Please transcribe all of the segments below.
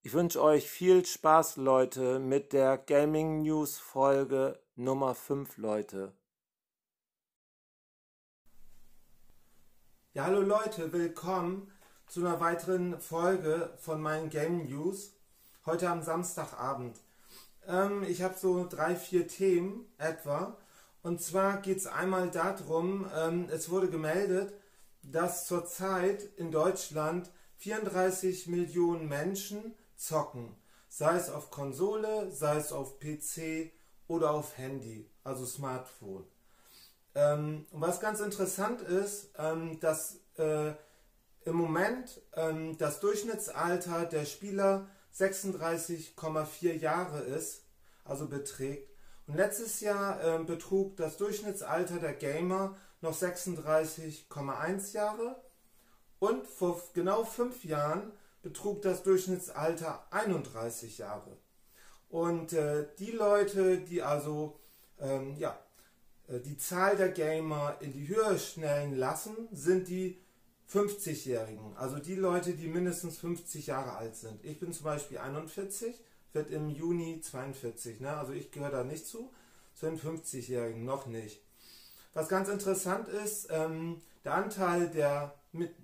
Ich wünsche euch viel Spaß, Leute, mit der Gaming News Folge Nummer 5, Leute. Ja, hallo Leute, willkommen zu einer weiteren Folge von meinen Gaming News. Heute am Samstagabend. Ich habe so 3-4 Themen etwa. Und zwar geht es einmal darum, es wurde gemeldet, dass zurzeit in Deutschland 34 Millionen Menschen zocken. Sei es auf Konsole, sei es auf PC oder auf Handy, also Smartphone. Und was ganz interessant ist, dass im Moment das Durchschnittsalter der Spieler 36,4 Jahre ist, also beträgt. Und letztes Jahr betrug das Durchschnittsalter der Gamer noch 36,1 Jahre und vor genau 5 Jahren betrug das Durchschnittsalter 31 Jahre. Und die Leute, die also die Zahl der Gamer in die Höhe schnellen lassen, sind die 50-Jährigen, also die Leute, die mindestens 50 Jahre alt sind. Ich bin zum Beispiel 41, wird im Juni 42, ne? Also ich gehöre da nicht zu den 50-Jährigen, noch nicht. Was ganz interessant ist, der Anteil der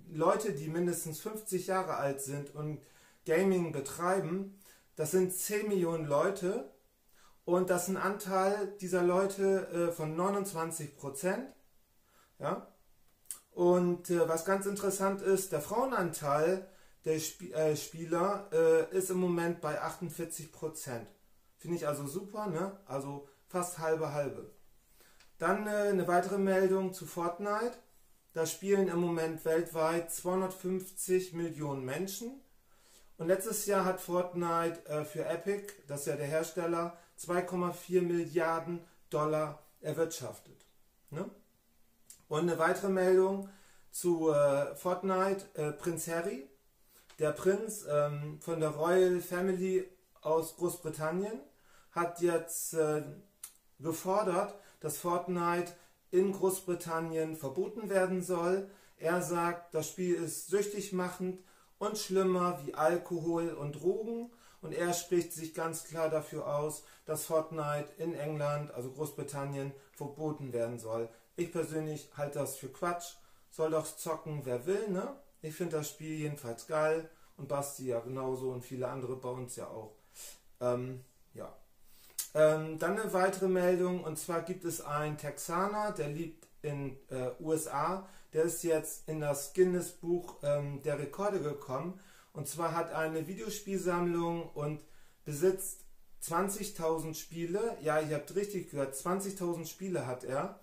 Leute, die mindestens 50 Jahre alt sind und Gaming betreiben, das sind 10 Millionen Leute und das ist ein Anteil dieser Leute von 29%. Ja? Und was ganz interessant ist, der Frauenanteil der Spieler ist im Moment bei 48%. Finde ich also super, ne? Also fast halbe. Dann eine weitere Meldung zu Fortnite. Da spielen im Moment weltweit 250 Millionen Menschen. Und letztes Jahr hat Fortnite für Epic, das ist ja der Hersteller, 2,4 Milliarden Dollar erwirtschaftet. Ne? Und eine weitere Meldung zu Fortnite, Prinz Harry. Der Prinz von der Royal Family aus Großbritannien hat jetzt gefordert, dass Fortnite in Großbritannien verboten werden soll. Er sagt, das Spiel ist süchtig machend und schlimmer wie Alkohol und Drogen. Und er spricht sich ganz klar dafür aus, dass Fortnite in England, also Großbritannien, verboten werden soll. Ich persönlich halte das für Quatsch. Soll doch zocken, wer will, ne? Ich finde das Spiel jedenfalls geil. Und Basti ja genauso und viele andere bei uns ja auch. Dann eine weitere Meldung, und zwar gibt es einen Texaner, der lebt in USA, der ist jetzt in das Guinness-Buch der Rekorde gekommen, und zwar hat er eine Videospielsammlung und besitzt 20.000 Spiele, ja, ihr habt richtig gehört, 20.000 Spiele hat er,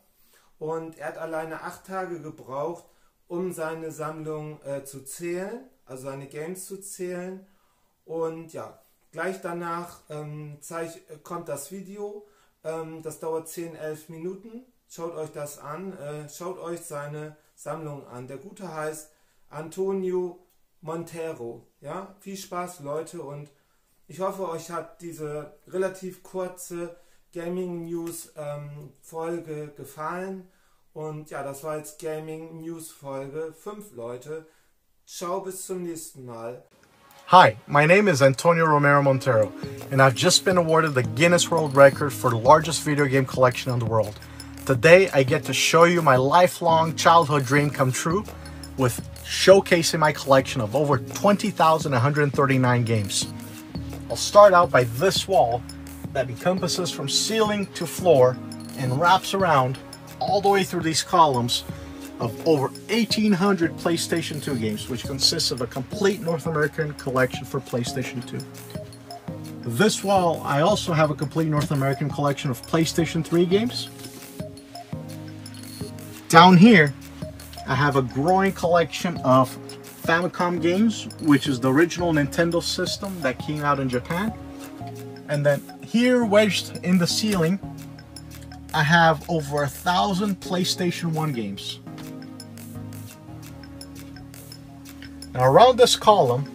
und er hat alleine 8 Tage gebraucht, um seine Sammlung zu zählen, also seine Games zu zählen, und ja, gleich danach kommt das Video, das dauert 10-11 Minuten, schaut euch das an, schaut euch seine Sammlung an. Der Gute heißt Antonio Montero. Ja? Viel Spaß, Leute, und ich hoffe, euch hat diese relativ kurze Gaming News Folge gefallen. Und ja, das war jetzt Gaming News Folge 5, Leute. Ciao, bis zum nächsten Mal. Hi, my name is Antonio Romero Montero, and I've just been awarded the Guinness World Record for the largest video game collection in the world. Today, I get to show you my lifelong childhood dream come true with showcasing my collection of over 20,139 games. I'll start out by this wall that encompasses from ceiling to floor and wraps around all the way through these columns of over 1,800 PlayStation 2 games, which consists of a complete North American collection for PlayStation 2. This wall, I also have a complete North American collection of PlayStation 3 games. Down here, I have a growing collection of Famicom games, which is the original Nintendo system that came out in Japan. And then here, wedged in the ceiling, I have over 1,000 PlayStation 1 games. Now around this column,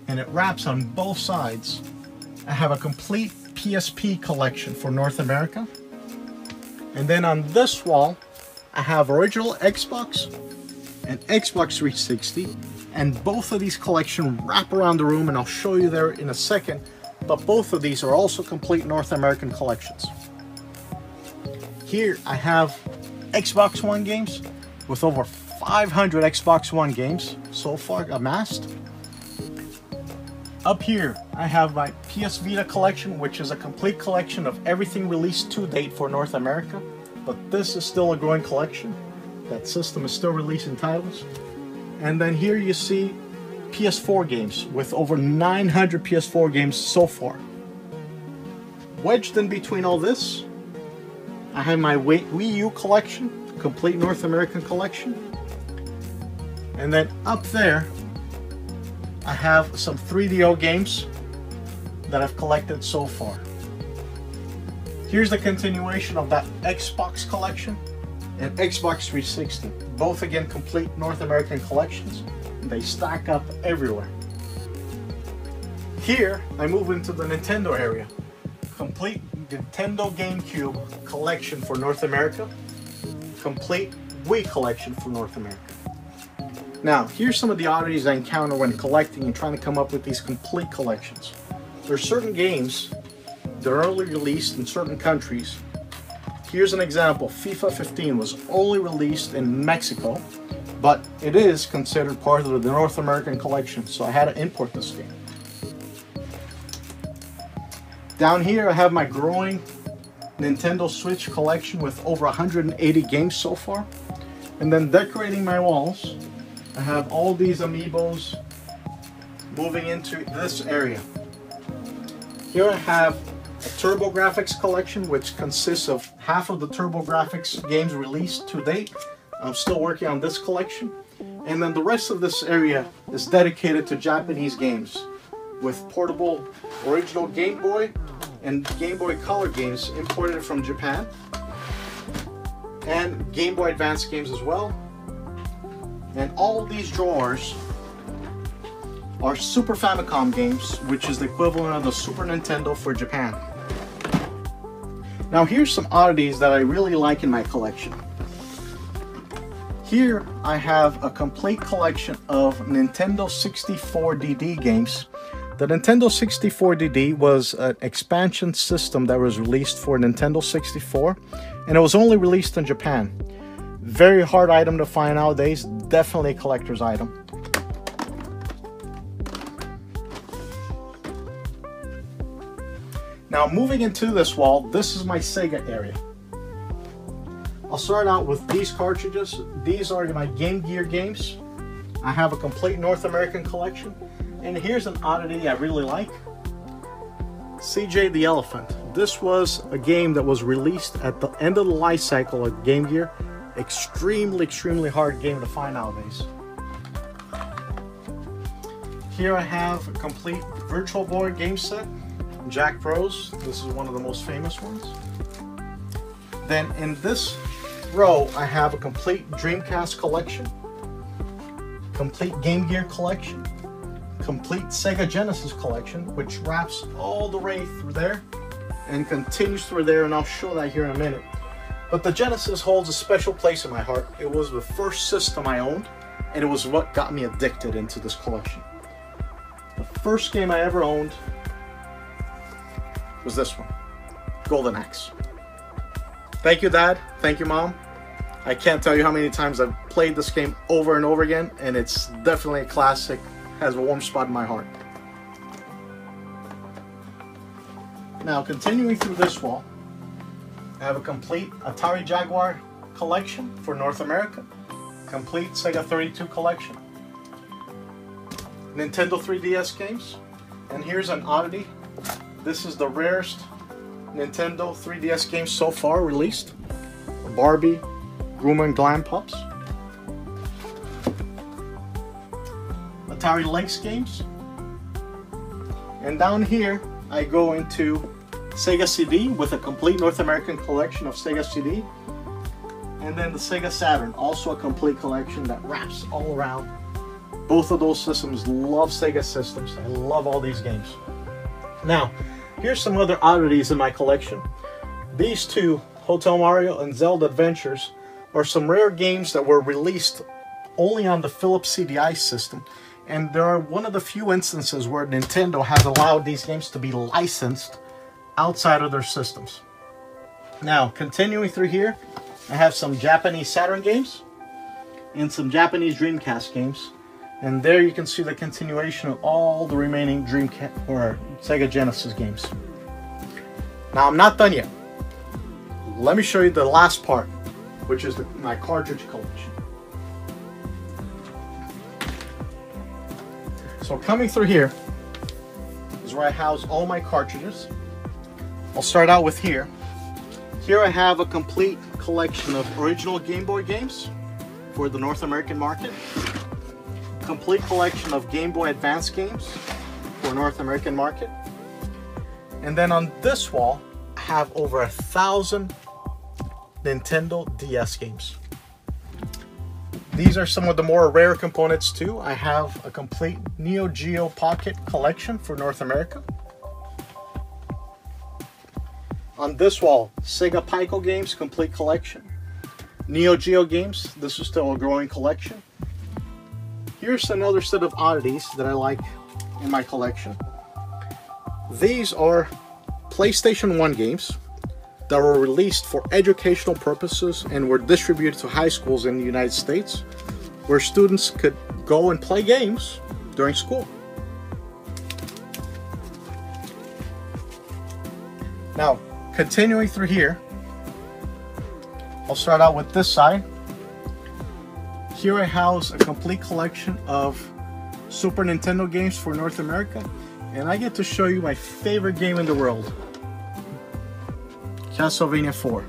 and it wraps on both sides, I have a complete PSP collection for North America. And then on this wall, I have original Xbox and Xbox 360 and both of these collections wrap around the room, and I'll show you there in a second. But both of these are also complete North American collections. Here I have Xbox One games with over 500 Xbox One games so far amassed. Up here I have my PS Vita collection, which is a complete collection of everything released to date for North America. But this is still a growing collection. That system is still releasing titles. And then here you see PS4 games with over 900 PS4 games so far. Wedged in between all this, I have my Wii U collection, complete North American collection. And then up there, I have some 3DO games that I've collected so far. Here's the continuation of that Xbox collection and Xbox 360. Both again complete North American collections. They stack up everywhere. Here I move into the Nintendo area. Complete Nintendo GameCube collection for North America. Complete Wii collection for North America. Now, here's some of the oddities I encounter when collecting and trying to come up with these complete collections. There are certain games that are only released in certain countries. Here's an example. FIFA 15 was only released in Mexico, but it is considered part of the North American collection, so I had to import this game. Down here I have my growing Nintendo Switch collection with over 180 games so far. And then decorating my walls, I have all these amiibos moving into this area. Here I have a TurboGrafx collection, which consists of half of the TurboGrafx games released to date. I'm still working on this collection. And then the rest of this area is dedicated to Japanese games with portable original Game Boy and Game Boy Color games imported from Japan, and Game Boy Advance games as well. And all of these drawers are Super Famicom games, which is the equivalent of the Super Nintendo for Japan. Now here's some oddities that I really like in my collection. Here I have a complete collection of Nintendo 64 DD games. The Nintendo 64 DD was an expansion system that was released for Nintendo 64, and it was only released in Japan. Very hard item to find nowadays, definitely a collector's item. Now moving into this wall, this is my Sega area. I'll start out with these cartridges. These are my Game Gear games. I have a complete North American collection. And here's an oddity I really like. CJ the Elephant. This was a game that was released at the end of the life cycle of Game Gear. Extremely hard game to find nowadays. Here I have a complete Virtual Boy game set. Jack Bros. This is one of the most famous ones. Then in this row I have a complete Dreamcast collection, complete Game Gear collection, complete Sega Genesis collection, which wraps all the way through there and continues through there, and I'll show that here in a minute. But the Genesis holds a special place in my heart. It was the first system I owned, and it was what got me addicted into this collection. The first game I ever owned was this one, Golden Axe. Thank you, Dad. Thank you, Mom. I can't tell you how many times I've played this game over and over again, and it's definitely a classic. Has a warm spot in my heart. Now, continuing through this wall, I have a complete Atari Jaguar collection for North America, complete Sega 32 collection, Nintendo 3DS games, and here's an oddity. This is the rarest Nintendo 3DS game so far released. Barbie, Groom and Glam Pups. Atari Lynx games. And down here, I go into Sega CD with a complete North American collection of Sega CD. And then the Sega Saturn, also a complete collection that wraps all around. Both of those systems, love Sega systems. I love all these games. Now, here's some other oddities in my collection. These two, Hotel Mario and Zelda Adventures, are some rare games that were released only on the Philips CDI system. And there are one of the few instances where Nintendo has allowed these games to be licensed outside of their systems. Now, continuing through here, I have some Japanese Saturn games and some Japanese Dreamcast games. And there you can see the continuation of all the remaining Dreamcast or Sega Genesis games. Now, I'm not done yet. Let me show you the last part, which is my cartridge collection. So coming through here is where I house all my cartridges. I'll start out with here. Here I have a complete collection of original Game Boy games for the North American market. Complete collection of Game Boy Advance games for North American market. And then on this wall, I have over 1,000 Nintendo DS games. These are some of the more rare components too. I have a complete Neo Geo Pocket collection for North America. On this wall, Sega Pico games, complete collection. Neo Geo games, this is still a growing collection. Here's another set of oddities that I like in my collection. These are PlayStation 1 games that were released for educational purposes and were distributed to high schools in the United States, where students could go and play games during school. Now, continuing through here, I'll start out with this side. Here I house a complete collection of Super Nintendo games for North America, and I get to show you my favorite game in the world, Castlevania 4.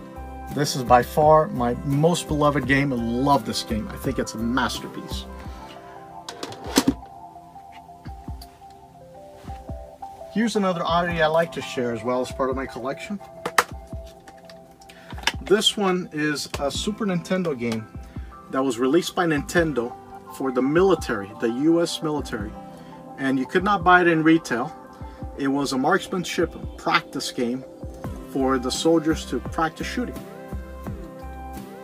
This is by far my most beloved game. I love this game. I think it's a masterpiece. Here's another oddity I like to share as well as part of my collection. This one is a Super Nintendo game that was released by Nintendo for the military, the US military. And you could not buy it in retail. It was a marksmanship practice game for the soldiers to practice shooting.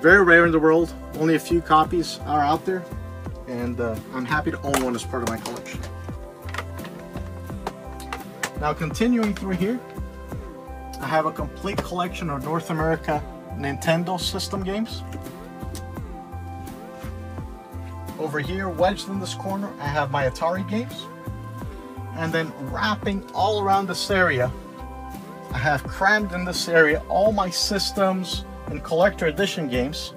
Very rare in the world, only a few copies are out there, and I'm happy to own one as part of my collection. Now continuing through here, I have a complete collection of North America Nintendo system games. Over here, wedged in this corner, I have my Atari games. And then wrapping all around this area, I have crammed in this area all my systems and collector edition games.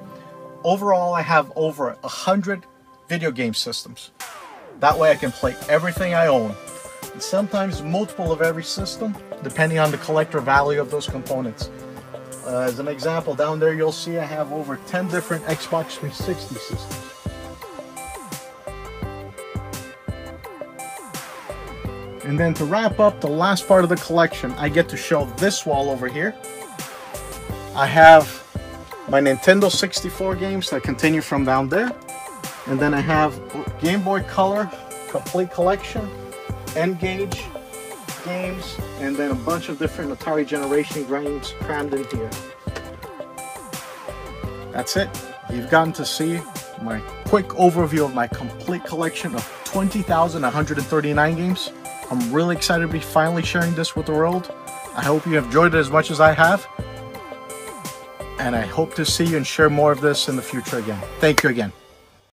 Overall, I have over 100 video game systems. That way I can play everything I own. And sometimes multiple of every system, depending on the collector value of those components. As an example, down there you'll see I have over 10 different Xbox 360 systems. And then to wrap up the last part of the collection, I get to show this wall over here. I have my Nintendo 64 games that continue from down there. And then I have Game Boy Color complete collection, N-Gage games, and then a bunch of different Atari generation games crammed in here. That's it. You've gotten to see my quick overview of my complete collection of 20,139 games. I'm really excited to be finally sharing this with the world. I hope you have enjoyed it as much as I have. And I hope to see you and share more of this in the future again. Thank you again.